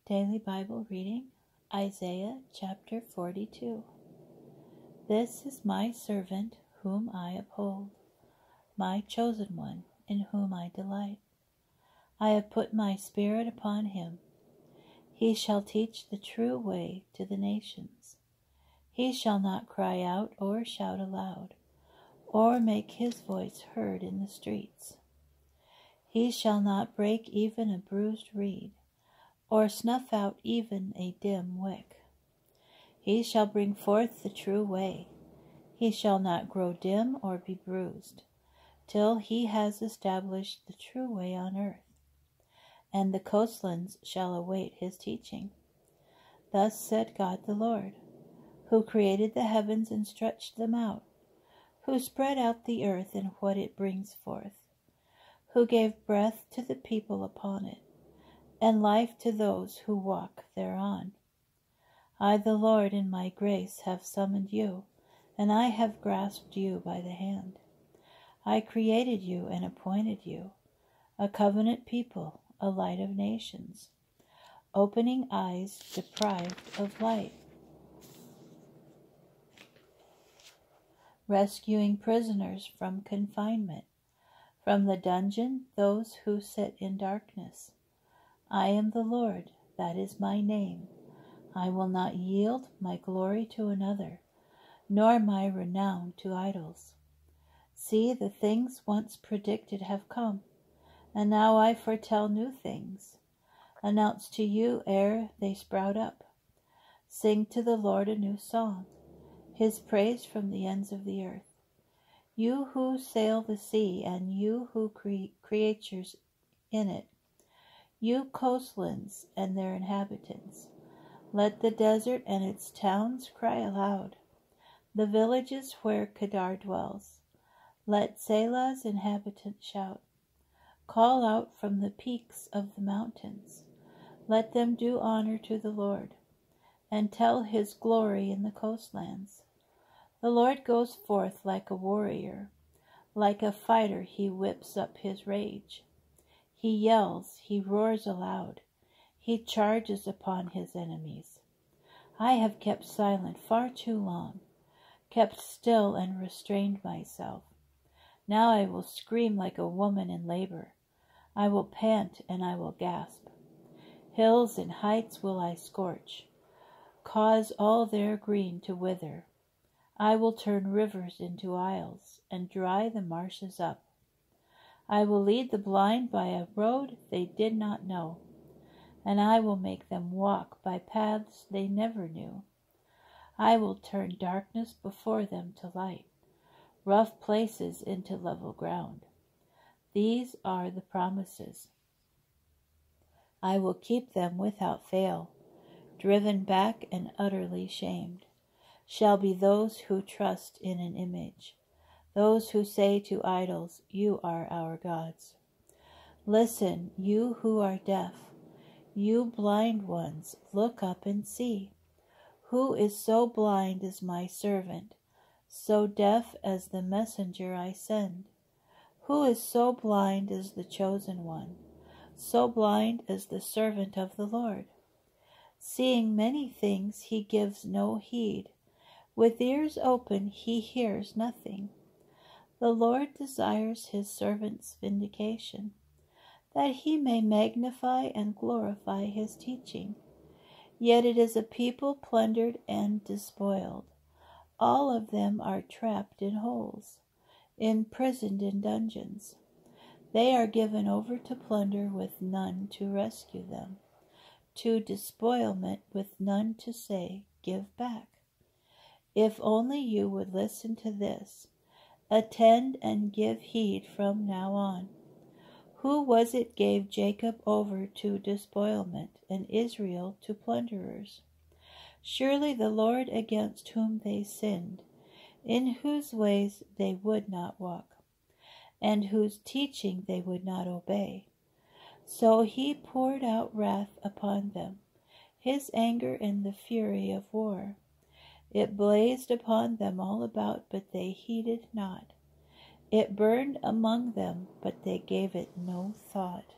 Daily Bible reading, Isaiah chapter 42. This is my servant whom I uphold, my chosen one in whom I delight. I have put my spirit upon him. He shall teach the true way to the nations. He shall not cry out or shout aloud, or make his voice heard in the streets. He shall not break even a bruised reed, or snuff out even a dim wick. He shall bring forth the true way. He shall not grow dim or be bruised, till he has established the true way on earth, and the coastlands shall await his teaching. Thus said God the Lord, who created the heavens and stretched them out, who spread out the earth and what it brings forth, who gave breath to the people upon it, and life to those who walk thereon. I, the Lord, in my grace have summoned you, and I have grasped you by the hand. I created you and appointed you, a covenant people, a light of nations, opening eyes deprived of light, rescuing prisoners from confinement, from the dungeon those who sit in darkness. I am the Lord, that is my name. I will not yield my glory to another, nor my renown to idols. See, the things once predicted have come, and now I foretell new things, announce to you ere they sprout up. Sing to the Lord a new song, his praise from the ends of the earth. You who sail the sea, and you who creatures in it, you coastlands and their inhabitants. Let the desert and its towns cry aloud, the villages where Kedar dwells. Let Selah's inhabitants shout. Call out from the peaks of the mountains. Let them do honor to the Lord, and tell his glory in the coastlands. The Lord goes forth like a warrior. Like a fighter he whips up his rage. He yells, he roars aloud, he charges upon his enemies. I have kept silent far too long, kept still and restrained myself. Now I will scream like a woman in labor. I will pant and I will gasp. Hills and heights will I scorch, cause all their green to wither. I will turn rivers into isles, and dry the marshes up. I will lead the blind by a road they did not know, and I will make them walk by paths they never knew. I will turn darkness before them to light, rough places into level ground. These are the promises. I will keep them without fail. Driven back and utterly shamed shall be those who trust in an image, those who say to idols, you are our gods. Listen, you who are deaf, you blind ones, look up and see. Who is so blind as my servant, so deaf as the messenger I send? Who is so blind as the chosen one, so blind as the servant of the Lord? Seeing many things, he gives no heed. With ears open, he hears nothing. The Lord desires his servant's vindication, that he may magnify and glorify his teaching. Yet it is a people plundered and despoiled. All of them are trapped in holes, imprisoned in dungeons. They are given over to plunder with none to rescue them, to despoilment with none to say, give back. If only you would listen to this, attend and give heed from now on. Who was it gave Jacob over to despoilment and Israel to plunderers? Surely the Lord against whom they sinned, in whose ways they would not walk, and whose teaching they would not obey. So he poured out wrath upon them, his anger in the fury of war. It blazed upon them all about, but they heeded not. It burned among them, but they gave it no thought.